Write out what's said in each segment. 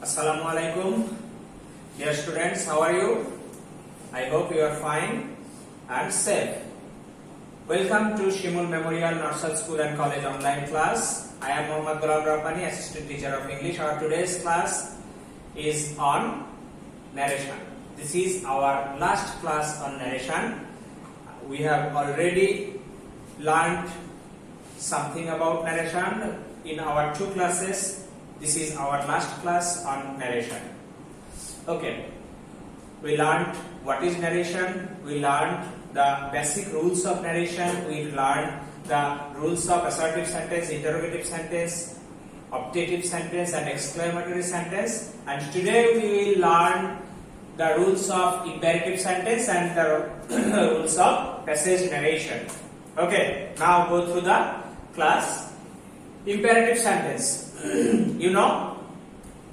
Assalamu alaikum. Dear students, how are you? I hope you are fine and safe. Welcome to Shimul Memorial Narsal School and College online class. I am Mohammad Ghulam Rabbani, Assistant Teacher of English. Our today's class is on narration. This is our last class on narration. We have already learned something about narration in our two classes. This is our last class on narration. Okay, we learned what is narration, we learned the basic rules of narration, we learned the rules of assertive sentence, interrogative sentence, optative sentence and exclamatory sentence, and today we will learn the rules of imperative sentence and the rules of passage narration. Okay, now go through the class. Imperative sentence. You know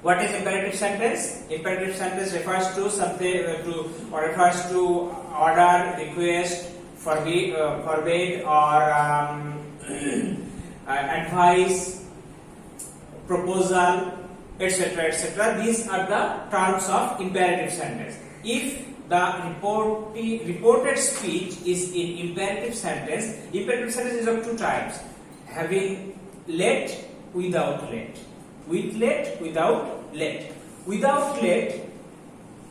what is imperative sentence? Imperative sentence refers to something refers to order, request, forbid or advice, proposal, etc., etc. These are the terms of imperative sentence. If the reported speech is in imperative sentence is of two types: having let, without let. With let, without let. Without let,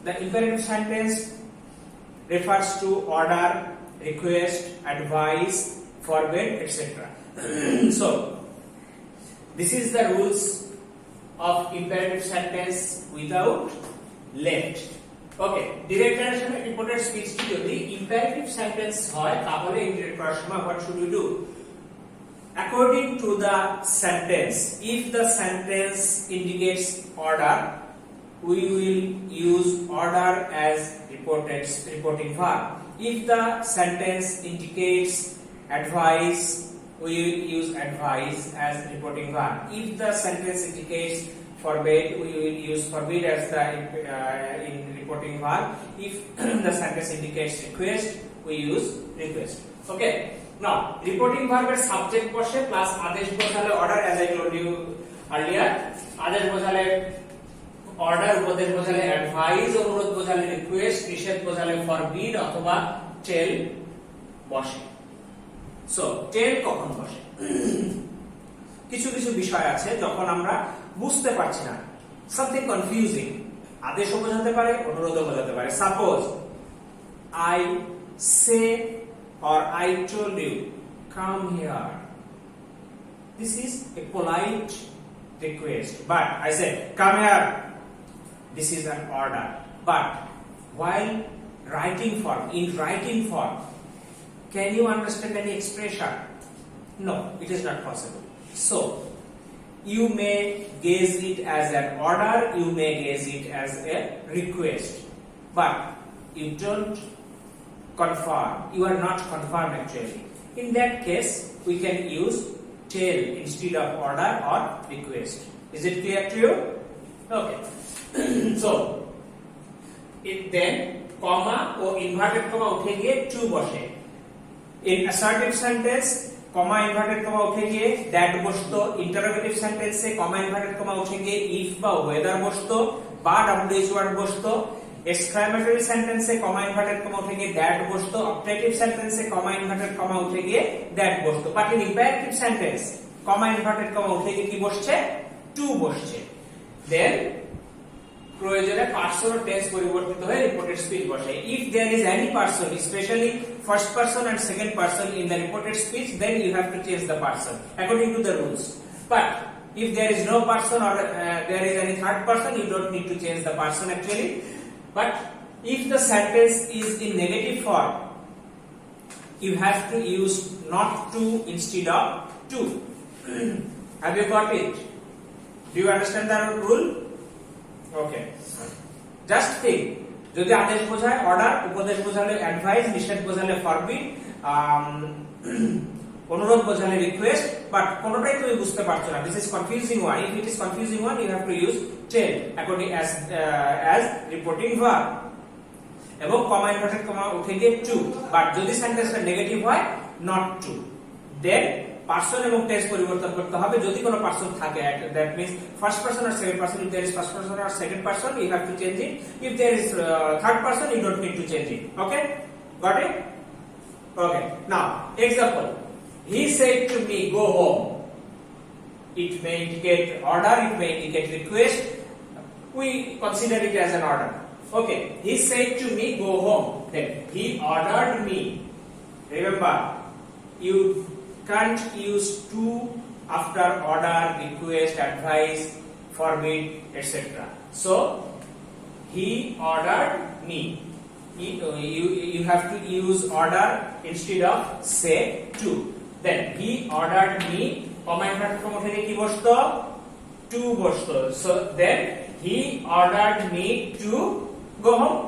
the imperative sentence refers to order, request, advice, forbid, etc. So, this is the rules of imperative sentence without let. Okay, direct narration reported speech যদি imperative sentence হয় তাহলে interact করার সময় what should we do? According to the sentence, if the sentence indicates order, we will use order as reporting verb. If the sentence indicates advice, we will use advice as reporting verb. If the sentence indicates forbid, we will use forbid as the in reporting verb. If the sentence indicates request, we use request. Okay. Now, reporting verb এর subject বসে plus আদেশ বোঝালে order, as I told you earlier. আদেশ বোঝালে order, উপদেশ বোঝালে advice, অনুরোধ বোঝালে request, নিষেধ বোঝালে forbid অথবা tell বসে। So, tell কখন বসে? কিছু কিছু বিষয় আছে যখন আমরা বুঝতে পারছি না, something confusing, আদেশও বোঝাতে পারে, অনুরোধও বোঝাতে পারে। Suppose I say or I told you, come here. This is a polite request, but I said, come here. This is an order. But while in writing form, can you understand any expression? No, it is not possible. So, you may gaze it as an order, you may gaze it as a request, but you don't confirm. You are not confirmed actually. In that case, we can use tell instead of order or request. Is it clear to you? Okay. So, then comma or inverted comma উঠে গিয়ে to বসে। In assertive sentence, comma inverted comma উঠে গিয়ে that বসতো। Interrogative sentence এ comma inverted comma উঠে গিয়ে if বা whether বসতো বা wh word বসতো। Exclamatory sentence এ comma inverted comma উঠে গিয়ে that বসতো। Optative sentence এ comma inverted comma উঠে গিয়ে that বসতো। But in imperative sentence, comma inverted comma উঠে গিয়ে কি বসছে? to বসছে। Then প্রয়োজনে পার্সন ও টেন্স পরিবর্তিত হয়ে রিপোর্টেড স্পিচ বসে। If there is any person, especially first person and second person in the reported speech, then you have to change the person according to the rules. But if there is no person or there is any third person, you don't need to change the person actually. But if the sentence is in negative form, you have to use not to instead of to. Have you got it? Do you understand the rule? Okay. Just think, যদি আদেশ বোঝায় order, উপদেশ বোঝালে advice, নিষেধ বোঝালে forbid, অনুরোধ বোঝালে request, but কোনোটাই তুমি বুঝতে পারছো না. This is confusing one. If it is confusing one, you have to use tell according as reporting verb. এবং comma inverted comma উঠে গিয়ে to, but যদি সেন্টেন্সটা নেগেটিভ হয় not to, then পারসন এবং টেন্স পরিবর্তন করতে হবে যদি কোনো পারসন থাকে দ্যাট মিন্স ফার্স্ট পারসন আর second person if there is first person আর second person you have to change it if there is third person you don't need to change it okay got it okay now example he said to me go home it may indicate order it may indicate request we consider it as an order okay he said to me go home then he ordered me remember you can't use to after order request advice forbid etc so he ordered me you have to use order instead of say to then he ordered me command form থেকে কি বসতো to বসতো so then he ordered me to go home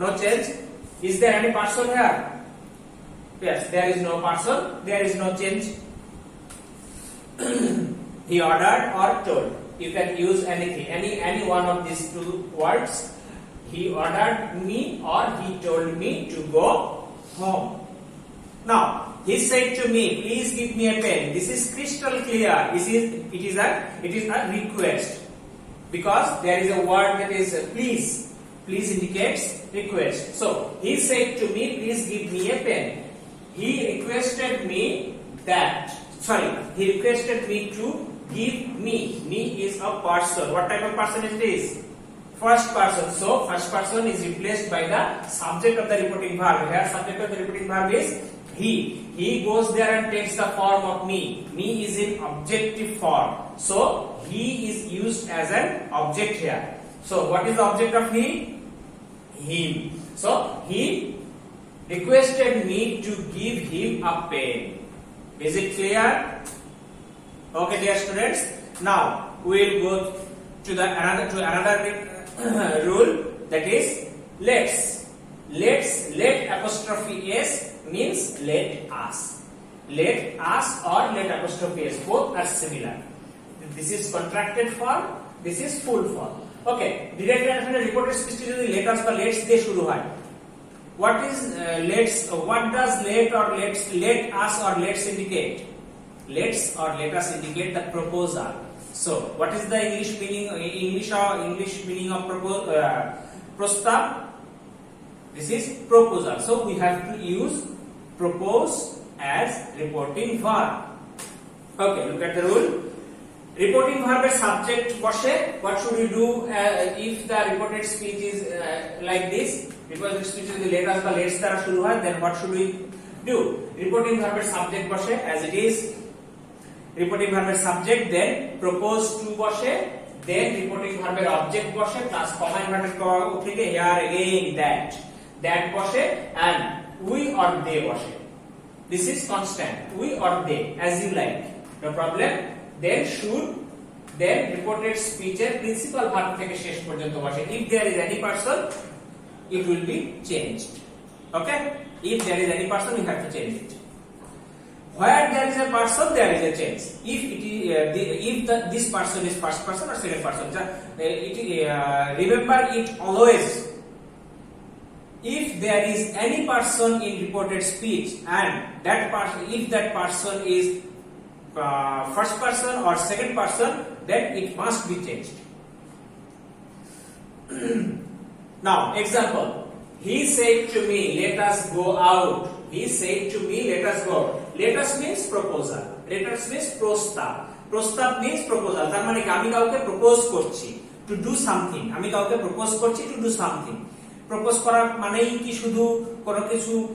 no change is there any person here yes there is no person there is no change he ordered or told you can use anything any one of these two words he ordered me or he told me to go home now he said to me please give me a pen this is crystal clear it is a request because there is a word that is please indicates request so he said to me please give me a pen he requested me to give me is a person what type of person is this first person so first person is replaced by the subject of the reporting verb here subject of the reporting verb is he goes there and takes the form of me is in objective form so he is used as an object here so what is the object of him so he requested me to give him a pen is it clear okay dear students now we will go to another rule that is let apostrophe s means let us or let apostrophe s both are similar this is contracted form this is full form okay direct translation reported speech যদি let us বা let's দিয়ে শুরু হয় what is what does let us or let's indicate let's or let us indicate the proposal so what is the english meaning of prostav this is proposal so we have to use propose as reporting verb okay look at the rule reporting verb এর subject বসে what should we do if the reported speech is like this reported speech যদি let us বা let's দ্বারা শুরু হয় then what should we do reporting verb এর subject বসে as it is reporting verb এর subject then propose to বসে then reporting verb এর object বসে plus comma inverted comma থেকে here again that বসে and we or they বসে this is constant we or they as you like no problem then should then reported speech এর principal verb থেকে শেষ পর্যন্ত বসে if there is any person it will be changed okay if there is any person you have to change it where there is a person there is a change if it is this person is first person or second person remember it always if there is any person in reported speech and if that person is first person or second person then it must be changed now example he said to me let us go out he said to me let us go let us means proposal let us means prostav means proposal তার মানে আমি কাউকে propose করছি to do something আমি কাউকে propose করছি to do something propose করা মানেই কি শুধু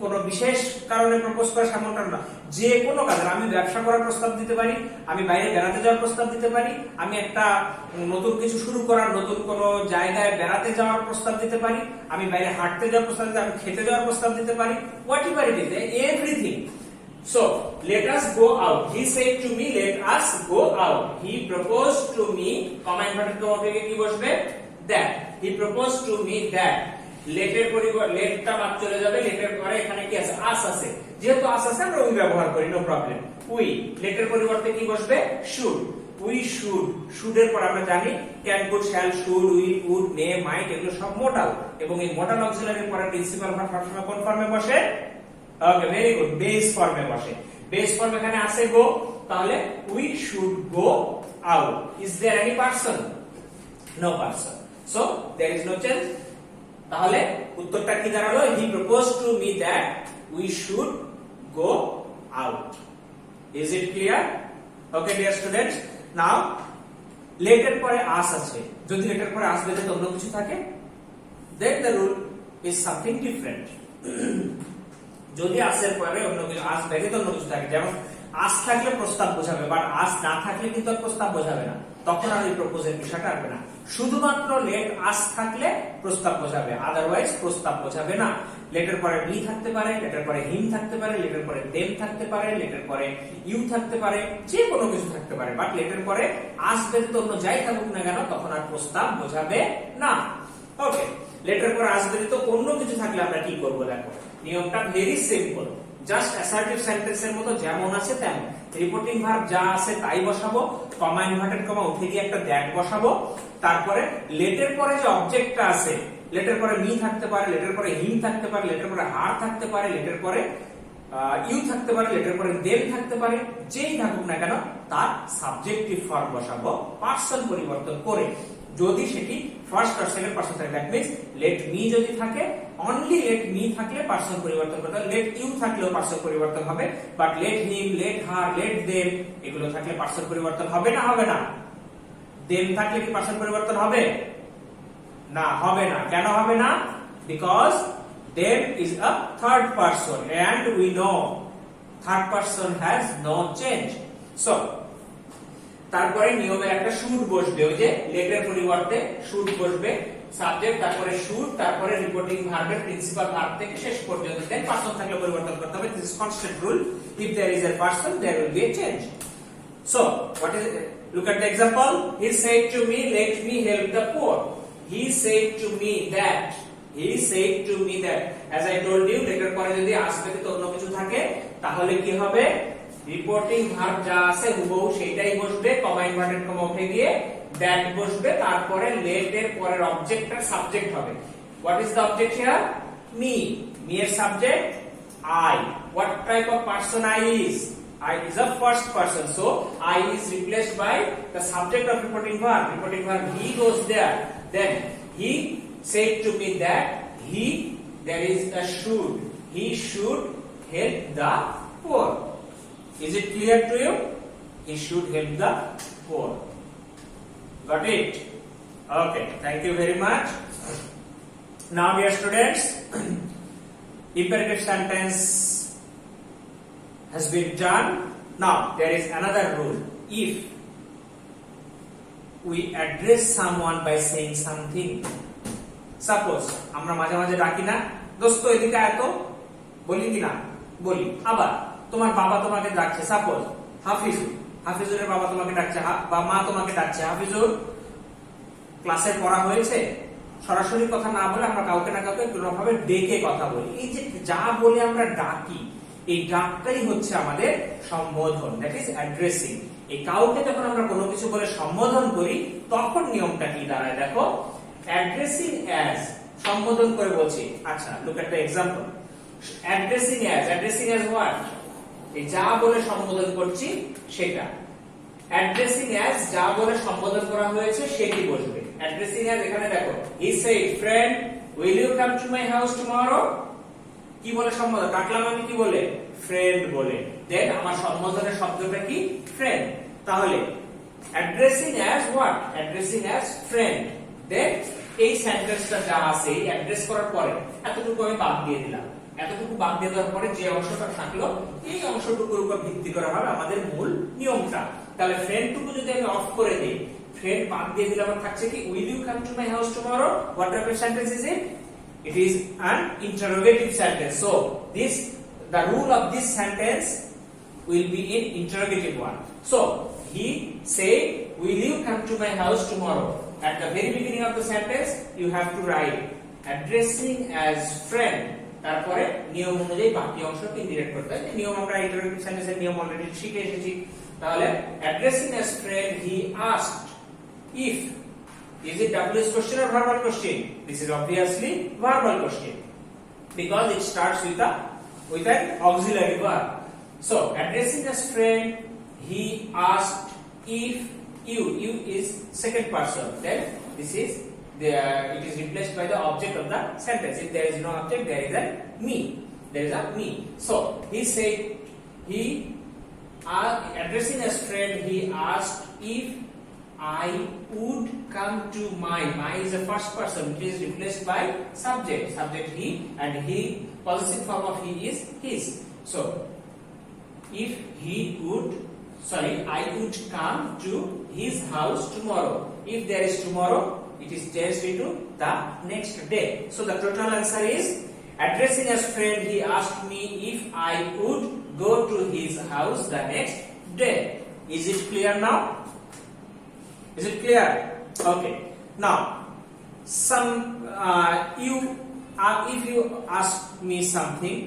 কোনো বিশেষ কারণে প্রপোজ করা এমনটা না যে কোনো কাজে আমি ব্যবসা করার প্রস্তাব দিতে পারি আমি বাইরে বেড়াতে যাওয়ার প্রস্তাব দিতে পারি আমি একটা নতুন কিছু শুরু করার নতুন কোনো জায়গায় বেড়াতে যাওয়ার প্রস্তাব দিতে পারি আমি বাইরে হাঁটতে যাওয়ার প্রস্তাব দিতে আমি খেতে যাওয়ার প্রস্তাব দিতে পারি what ever it is everything so let us go out he said to me let us go out he proposed to me comma inverted comma থেকে কি বসবে that he proposed to me that লেটের পরিবর্তে লেটটা বাদ চলে যাবে লেটের পরে এখানে কি আছে আস আছে যেহেতু আস আছে আমরা উই ব্যবহার করি নো প্রবলেম উই লেটের পরিবর্তে কি বসবে শুড উই শুড এর পর আমরা জানি can could shall should will would may might এগুলো সব মোডাল এবং এই মোডাল অক্সিলারির পরে প্রিন্সিপাল ভার্ব সবসময় কোন ফর্মে বসে ওকে ভেরি গুড বেস ফর্মে বসে বেস ফর্ম এখানে আছে গো, তাহলে we should go out. Is there any person? No person, so there is no change. তাহলে উত্তরটা কি দাঁড়ালো? He proposed to me that we should go out. Is it clear? Okay dear students, now লেটের পরে us আছে, যদি লেটের পরে আস ব্যতীত অন্য কিছু থাকে, then the rule is something different. যদি আসের পরে অন্য কিছু, আস ব্যতীত অন্য কিছু থাকে, যেমন আস থাকলে প্রস্তাব বোঝাবে, বাট আস না থাকলে কিন্তু আর প্রস্তাব বোঝাবে না, তখন আর এই প্রপোজের বিষয়টা আসবে না। শুধুমাত্র লেট আস থাকলে প্রস্তাব বোঝাবে, আদারওয়াইজ প্রস্তাব বোঝাবে না। লেটের পরে মি থাকতে পারে, লেটের পরে হিম থাকতে পারে, লেটের পরে দেম থাকতে পারে, লেটের পরে ইউ থাকতে পারে, যে কোনো কিছু থাকতে পারে, বাট লেটের পরে আস ব্যতীত অন্য যাই থাকুক না কেন তখন আর প্রস্তাব বোঝাবে না। ওকে, লেটের পরে আস ব্যতীত অন্য কিছু থাকলে আমরা কি করব? দেখো নিয়মটা ভেরি সিম্পল, জাস্ট অ্যাসার্টিভ সেন্টেন্সের মতো যেমন আছে তেমন। রিপোর্টিং ভার্ব যা আছে তাই বসাবো, কমা ইনভার্টেড কমা উঠে গিয়ে একটা দ্যাট বসাবো, তারপরে লেটের পরে যে অবজেক্টটা আছে, লেটের পরে মি থাকতে পারে, লেটের পরে হিম থাকতে পারে, লেটের পরে হার থাকতে পারে, লেটের পরে ইউ থাকতে পারে, লেটের পরে দেম থাকতে পারে, যেই থাকুক না কেন তার সাবজেক্টিভ ফর্ম বসাবো পার্সন পরিবর্তন করে। যদি সেটি ফার্স্ট আর সেকেন্ড পার্সন থাকে, দ্যাট মিন্স লেট মি যদি থাকে, অনলি লেট মি থাকলে পার্সন পরিবর্তন করতে হবে, লেট ইউ থাকলেও পার্সন পরিবর্তন হবে, but let him, let her, let them এগুলো থাকলে পার্সন পরিবর্তন হবে না? হবে না? দেম থাকলে কি পার্সন পরিবর্তন হবে? না, হবে না। কেন হবে না? Because them is a third person and we know third person has no change. So তারপরে নিয়মের একটা শুড বসবে, ওই যে লেটের পরিবর্তে শুড বসবে, সাবজেক্ট তারপরে শুড তারপরে রিপোর্টিং ভার্বের প্রিন্সিপাল ভার্ব থেকে শেষ পর্যন্ত দেন পার্সন থাকলে পরিবর্তন করতে হবে। This is constant rule. If there is a person there will be a change. So what is, look at the example. He said to me, let me help the poor. He said to me that. He said to me that. As I told you, লেটের পরে যদি আসবে তো অন্য কিছু থাকে তাহলে কি হবে? রিপোর্টিং ভার্ব যা আছে হুবহু সেটাই বসবে, কমা ইনভার্টেড কমা উঠে গিয়ে দ্যাট বসবে, তারপরে লেটের পরের অবজেক্টটা সাবজেক্ট হবে। What is the object here? Me. Me এর subject I. What type of person I is? I is a first person, so I is replaced by the subject of reporting verb. Reporting verb he goes there. Then he said to me that he, there is a should. He should help the poor. Is it clear to you? He should help the poor. Got it? Okay, thank you very much. Now dear students, imperative sentence has been done. Now there is another rule. If we address someone by saying something, suppose আমরা মাঝে মাঝে ডাকি না, দোস্ত এদিকে আয় তো, বলি কি না? বলি। আবার তোমার বাবা তোমাকে ডাকছে, সাপোজ হাফিজুর, হাফিজুরের বাবা তোমাকে ডাকছে বা মা তোমাকে ডাকছে, হাফিজুর ক্লাসে পড়া হয়েছে। সরাসরি কথা না বলে আমরা কাউকে না কাউকে কোনোভাবে ডেকে কথা বলি। এই যে যা বলে আমরা ডাকি, এই ডাকটাই হচ্ছে আমাদের সম্বোধন, দ্যাট ইজ অ্যাড্রেসিং। এই কাউকে যখন আমরা কোনো কিছু বলে সম্বোধন করি তখন নিয়মটা কি দাঁড়ায় দেখো, অ্যাড্রেসিং অ্যাজ, সম্বোধন করে বলছি। আচ্ছা, look at the example. Addressing as what? এই যা বলে সম্বোধন করছি সেটা। অ্যাড্রেসিং অ্যাজ যা বলে সম্বোধন করা হয়েছে সেটি বসবে। অ্যাড্রেসিং অ্যাজ এখানে দেখো, he said friend will you come to my house tomorrow. কি বলে সম্বোধন? ডাকলাম আমি কি বলে? ফ্রেন্ড বলে। দেন আমার সম্বোধনের শব্দটা কি? ফ্রেন্ড। তাহলে addressing as what? Addressing as friend. Then এই সেন্টেন্সটা যা আছে অ্যাড্রেস করার পরে এতটুকু আমি বাদ দিয়ে দিলাম। এতটুকু বাদ দিয়ে দেওয়ার পরে যে অংশটা থাকলো এই অংশটুকুর উপর ভিত্তি করা হবে আমাদের মূল নিয়মটা। তাহলে ফ্রেন্ডটুকু যদি আমি অফ করে দিই, ফ্রেন্ড বাদ দিয়ে দিলে আমার থাকছে কি? Will you come to my house tomorrow. What type of sentence is it? It is an interrogative sentence. So this, the rule of this sentence will be in interrogative one. So he said, will you come to my house tomorrow? At the very beginning of the sentence you have to write addressing as friend. তারপরে নিয়ম অনুযায়ী বাকি অংশকে ইন্ডিরেক্ট করতে হয়। নিয়ম আমরা interrogative সেন্টেন্সের নিয়ম অলরেডি শিখে এসেছি। তাহলে addressing as friend he asked if. Is it WH question or verbal question? This is obviously verbal question because it starts with an auxiliary verb. So addressing a friend, he asked if you is second person, then this is it is replaced by the object of the sentence. If there is no object, there is a me. There is a me. So he said, addressing a friend, he asked if I would come to my is a first person, which is replaced by subject he, and he, possessive form of he is his. So if I would come to his house tomorrow. If there is tomorrow, it is changed into the next day. So the total answer is, addressing a friend, he asked me if I would go to his house the next day. Is it clear now? Is it clear? Okay. Now, if you ask me something,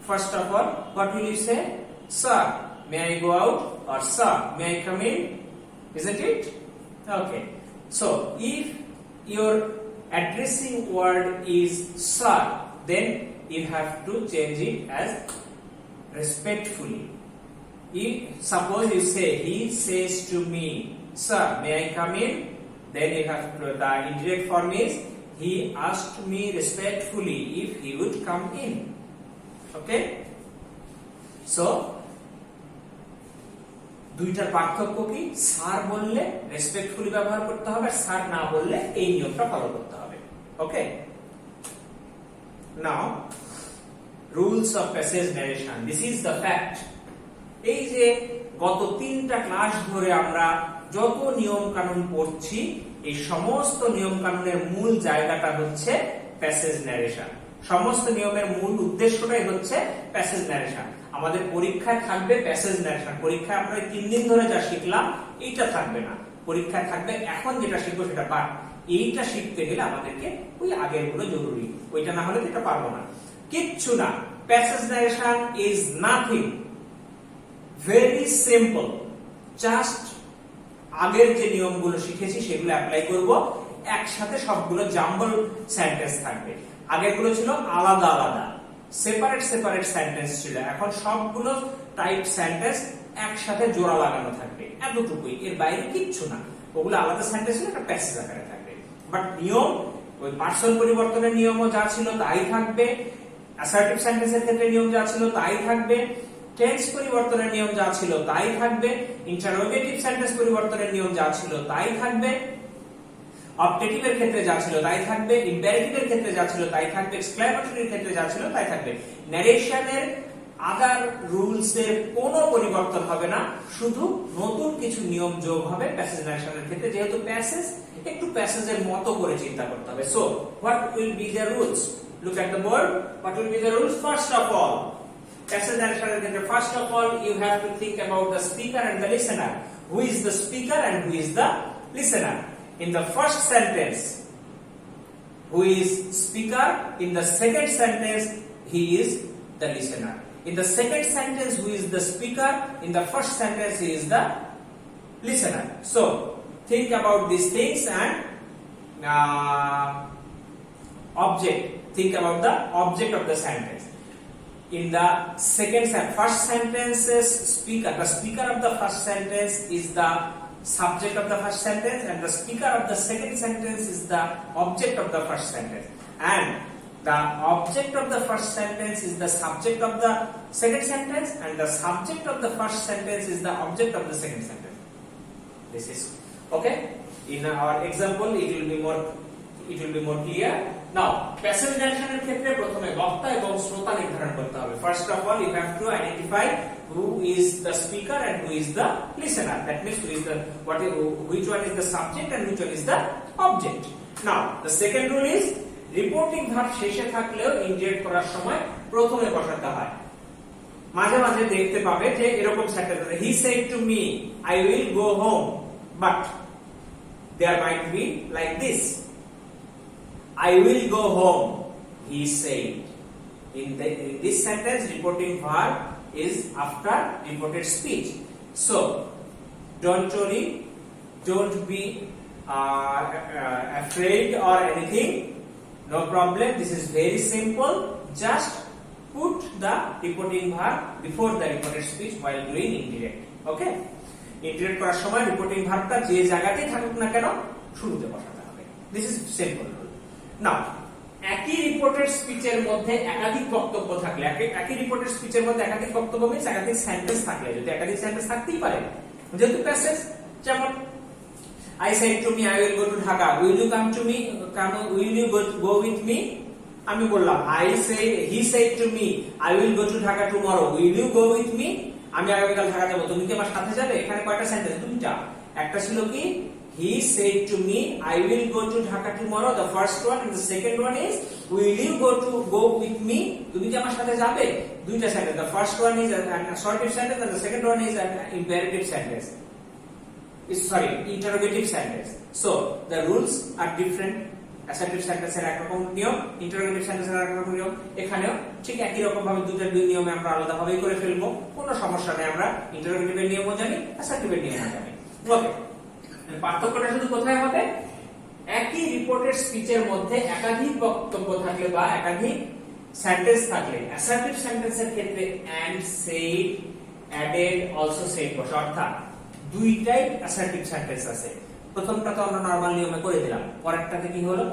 first of all, what will you say? Sir, may I go out? Or sir, may I come in? Isn't it? Okay. So, if your addressing word is sir, then you have to change it as respectfully. If suppose you say, he says to me, sir, may I come in? Then you have to, the indirect form is, he asked me respectfully if he would come in. Okay? So, দুইটার পার্থক্য কি? Sir বললে respectfully ব্যবহার করতে হবে, sir না বললে এই নিয়মটা ফলো করতে হবে। Okay? Now, rules of passage narration. This is the fact. এই যে গত 3টা ক্লাস ধরে আমরা যত নিয়ম কানুন পড়ছি, এই সমস্ত নিয়ম কানুনের মূল জায়গাটা হচ্ছে প্যাসেজ ন্যারেশন। সমস্ত নিয়মের মূল উদ্দেশ্যটাই হচ্ছে প্যাসেজ ন্যারেশন। আমাদের পরীক্ষায় থাকবে প্যাসেজ ন্যারেশন। পরীক্ষায় আমরা 3 দিন ধরে যা শিখলাম এইটা থাকবে না, পরীক্ষায় থাকবে এখন যেটা শিখবো সেটা পাঠ। এইটা শিখতে গেলে আমাদেরকে ওই আগের গুলো জরুরি, ওইটা না হলে এটা পারবো না। কিচ্ছু না, passage narration is nothing, very simple. Just আগের যে নিয়মগুলো শিখেছি সেগুলো অ্যাপ্লাই করব, একসাথে সবগুলো জাম্বল সেন্টেন্স থাকবে। আগেরগুলো ছিল আলাদা আলাদা, সেপারেট সেন্টেন্স ছিল, এখন সবগুলো টাইপ সেন্টেন্স একসাথে জোড়া লাগানো থাকবে, এতটুকুই, এর বাইরে কিচ্ছু না। ওগুলো আলাদা সেন্টেন্স ছিল, একটা প্যাসেজ আকারে থাকবে। বাট নিয়ম, ওই পার্সন পরিবর্তনের নিয়মও যা ছিল তাই থাকবে, অ্যাসার্টিভ সেন্টেন্সের ক্ষেত্রে নিয়ম যা ছিল তাই থাকবে, টেন্স পরিবর্তনের নিয়ম যা ছিল তাই থাকবে, ইন্টারোগেটিভ সেন্টেন্স পরিবর্তনের নিয়ম যা ছিল তাই থাকবে, অবজেক্টিভের ক্ষেত্রে যা ছিল তাই থাকবে, ইম্পারেটিভের ক্ষেত্রে যা ছিল তাই থাকবে, এক্সক্লেমেটরির ক্ষেত্রে যা ছিল তাই থাকবে। ন্যারেশনের আদার রুলস এর কোনো পরিবর্তন হবে না, শুধু নতুন কিছু নিয়ম যোগ হবে প্যাসেজ ন্যারেশনের ক্ষেত্রে, যেহেতু প্যাসেজ একটু প্যাসেজের মতো করে চিন্তা করতে হবে। So what will be the rules? Look at the board. What will be the rules? First of all, passage narration ক্ষেত্রে first of all you have to think about the speaker and the listener. Who is the speaker and who is the listener? In the first sentence, who is speaker? In the second sentence, he is the listener. In the second sentence, who is the speaker? In the first sentence, he is the listener. So think about these things and object. Think about the object of the sentence. In the first sentences, the speaker of the first sentence is the subject of the first sentence, and the speaker of the second sentence is the object of the first sentence, and the object of the first sentence is the subject of the second sentence, and the subject of the first sentence is the object of the second sentence. This is okay. In our example, it will be more clear. Now, passage ন্যারেশনের ক্ষেত্রে প্রথমে বক্তা এবং শ্রোতা নির্ধারণ করতে হবে। First of all, you have to identify who is the speaker and who is the listener. That means which one is the subject and which one is the object. Now, the second rule is reporting verb শেষে থাকলেও indirect করার সময় প্রথমে বসাতে হয়। মাঝে মাঝে দেখতে পাবে যে এরকম সেন্টেন্স আছে, he said to me I will go home, but there might be like this, I will go home, he said. In this sentence, reporting verb is after reported speech. So, don't worry, don't be afraid or anything. No problem. This is very simple. Just put the reporting verb before the reported speech while doing indirect. Okay, indirect করার সময় reporting ভার্বটা যে জায়গাতেই থাকুক না কেন শুরুতে বসাতে হবে। This is simple rule. Now একই রিপোর্টেড স্পিচের মধ্যে একাধিক বক্তব্য থাকলে, একই রিপোর্টেড স্পিচের মধ্যে একাধিক বক্তব্য মিন্স একাধিক সেন্টেন্স থাকলে, যদি একাধিক সেন্টেন্স থাকতেই পারে যেহেতু প্যাসেজ, যেমন I said to me I will go to Dhaka, will you come to me, will you go with me? আমি বললাম he said to me I will go to Dhaka tomorrow, will you go with me? আমি আগামীকাল ঢাকা যাব, তুমি কি আমার সাথে যাবে? এখানে কয়টা সেন্টেন্স? দুইটা। একটা ছিল কি he said to me I will go to Dhaka tomorrow, the first one, and the second one is will you go with me? তুমি কি আমার সাথে যাবে? দুইটা sentence. The first one is an assertive sentence and the second one is an imperative sentence. Interrogative sentence. So the rules are different. Assertive sentence এর একরকম নিয়ম, interrogative sentence এর একরকম নিয়ম। এখানেও ঠিক একই রকম ভাবে দুই নিয়মে আমরা আলাদা ভাবেই করে ফেলবো, কোনো সমস্যা নেই। আমরা interrogative এর নিয়মও জানি, assertive এর নিয়মও জানি। ওকে, পার্থক্যটা শুধু কোথায় হবে? একই রিপোর্টেড স্পিচের মধ্যে একাধিক বক্তব্য থাকলে বা একাধিক সেন্টেন্স থাকলে, assertive সেন্টেন্সের ক্ষেত্রে and, said, added, also said বসে, অর্থাৎ দুইটাই অ্যাসার্টিভ সেন্টেন্স আছে। প্রথমটা তো আমরা নরমাল নিয়মে করে দিলাম, পরেরটাতে কি হলো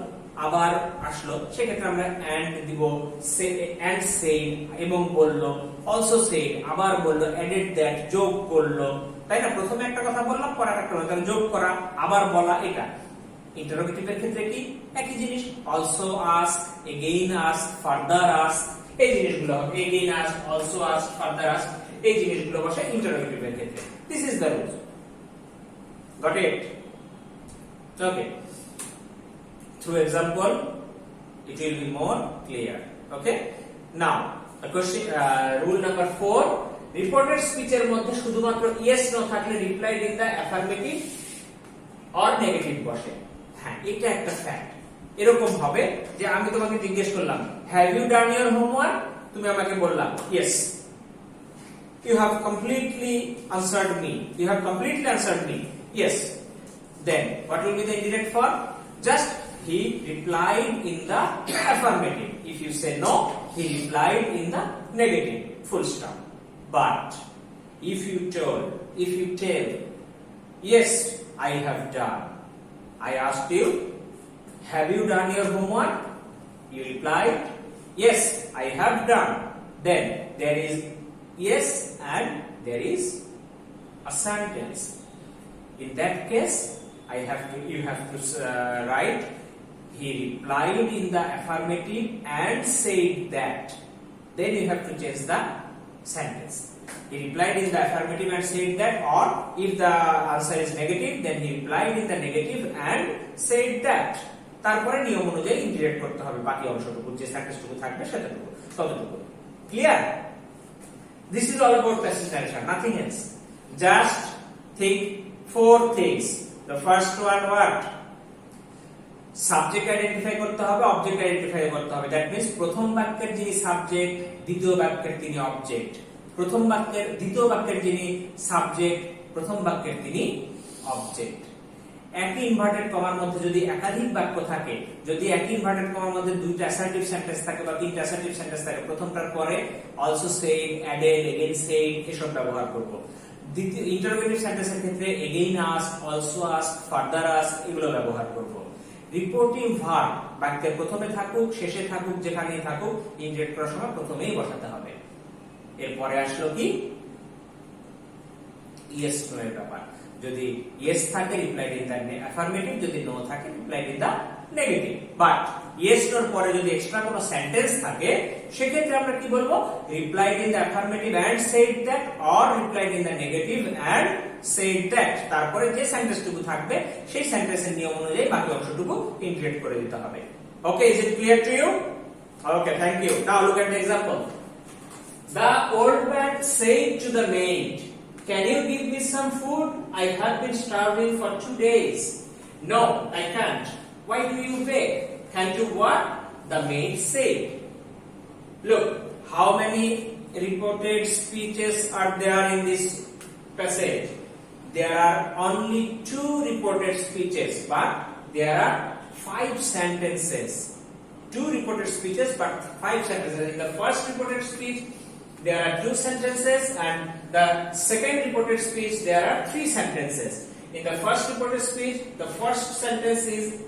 আবার আসলো, সেক্ষেত্রে আমরা এন্ড দিব, এন্ড সেড এবং বললো, অলসো সেড আবার বললো, এডেড দ্যাট যোগ করলো, তাই না? প্রথমে একটা কথা বললাম, পরে একটা কথা যোগ করা, আবার বলা, এটা। ইন্টারোগেটিভের ক্ষেত্রে কি একই জিনিস, also ask, again ask, further ask, এই জিনিসগুলো হবে। Again ask, also ask, further ask, এই জিনিসগুলো বসে ইন্টারোগেটিভের ক্ষেত্রে। This is the rules. Got it? Okay. Through example, it will be more clear. Okay. Now, a question. Rule number 4. Reported speech এর মধ্যে শুধুমাত্র yes no থাকলে replied in the affirmative or negative বসে। হ্যাঁ, এটা একটা ফ্যাক্ট। এরকম হবে যে আমি তোমাকে জিজ্ঞেস করলাম, have you done your homework? তুমি আমাকে বললা yes. You have completely answered me. You have completely answered me. Yes. Then what will be the indirect form? Just he replied in the affirmative. If you say no, he replied in the negative. Full stop. But if you tell, yes, I have done. I asked you, have you done your homework? You replied, yes, I have done. Then there is yes and there is a sentence. In that case, you have to write, he replied in the affirmative and said that. Then you have to change the sentence. He replied in the affirmative and said that, or if the answer is negative, then he replied in the negative and said that. তারপরে নিয়ম অনুযায়ী integrate করতে হবে বাকি অংশটুকু, যে সেন্টেন্সটুকু থাকবে সেটাটুকু, ততটুকু। Clear? This is all about passive narration, nothing else. Just think 4 things. The first one, what? Subject identify করতে হবে, object identify করতে হবে। That means প্রথম বাক্যের যিনি সাবজেক্ট, দ্বিতীয় বাক্যের তিনি অবজেক্ট। দ্বিতীয় বাক্যের যিনি সাবজেক্ট, প্রথম বাক্যের তিনি অবজেক্ট। একই ইনভার্টেড কমার মধ্যে যদি একাধিক বাক্য থাকে, যদি একই ইনভার্টেড কমার মধ্যে দুইটা অ্যাসার্টিভ সেন্টেন্স থাকে বা তিনটা অ্যাসার্টিভ সেন্টেন্স থাকে, প্রথমটার পরে also said, added, again said এসব ব্যবহার করব। দ্বিতীয় ইন্টারোগেটিভ সেন্টেন্সের ক্ষেত্রে again ask, also ask, further ask এগুলো ব্যবহার করব। রিপোর্টিং ভার্ব বাক্যের প্রথমে থাকুক, শেষে থাকুক, যেখানেই থাকুক, ইন্ডিকেট করার সময় প্রথমেই বসাতে হবে। এরপরে আসলো কি ইয়েস নো এর ব্যাপার। যদি ইয়েস থাকে রিপ্লাইড ইন দ্য অ্যাফার্মেটিভ, যদি নো থাকে replied in the negative. But yes নোর পরে যদি এক্সট্রা কোনো সেন্টেন্স থাকে সেক্ষেত্রে আমরা কি বলবো? Replied in the affirmative and said that, or replied in the negative and said that. তারপরে যে সেন্টেন্সটুকু থাকবে সেই সেন্টেন্সের নিয়ম অনুযায়ী বাকি অংশটুকু ইন্টিগ্রেট করে দিতে হবে। Okay, is it clear to you? Okay, thank you. Now look at the example. The old man said to the maid, can you give me some food? I have been starving for 2 days. No, I can't. Why do you beg? Can't you what? The maid said. Look, how many reported speeches are there in this passage? There are only 2 reported speeches, but there are 5 sentences. 2 reported speeches but 5 sentences. In the first reported speech, there are 2 sentences, and the second reported speech, there are 3 sentences. In the first reported speech, the first sentence is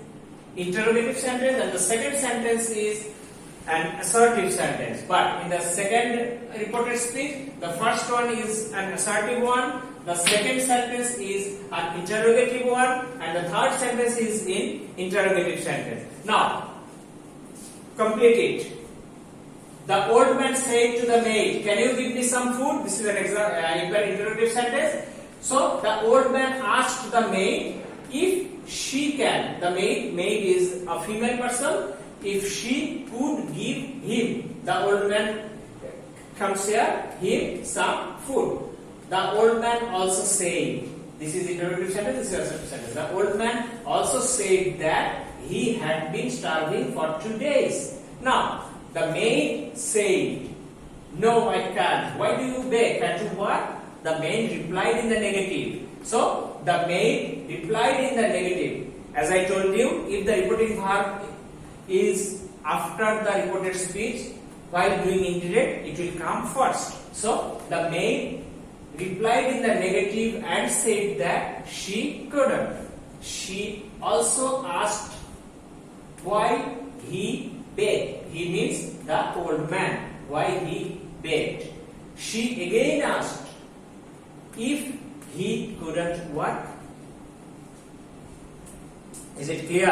interrogative sentence and the second sentence is an assertive sentence. But in the second reported speech, the first one is an assertive one, the second sentence is an interrogative one, and the third sentence is in interrogative sentence. Now, complete it. The old man said to the maid, "Can you give me some food?" This is an interrogative sentence. So the old man asked the maid if she can. The maid is a female person. If she could give him, the old man comes here, him some food. The old man also said, this is interrogative sentence, this is assertive sentence. The old man also said that he had been starving for 2 days. Now, the maid said, "No, I can't. Why do you beg? Can't you what?" The maid replied in the negative. So, the maid replied in the negative. As I told you, if the reporting verb is after the reported speech, while doing indirect, it will come first. So, the maid replied in the negative and said that she couldn't. She also asked why he begged. He means the old man. Why he begged. She again asked if he couldn't work. Is it clear?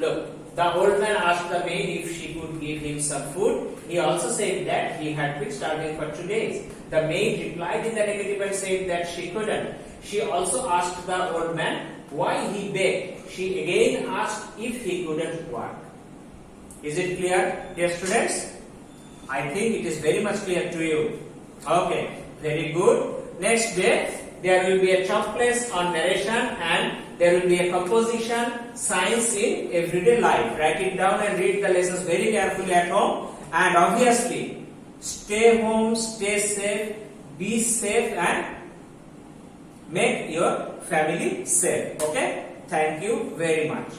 Look, the old man asked the maid if she could give him some food. He also said that he had been starving for 2 days. The maid replied in the negative and said that she couldn't. She also asked the old man why he begged. She again asked if he couldn't work. Is it clear, dear students? I think it is very much clear to you. Okay, very good. Next day, there will be a chalk place on narration and there will be a composition science in everyday life. Write it down and read the lessons very carefully at home. And obviously, stay home, stay safe, be safe and make your family safe. Okay? Thank you very much.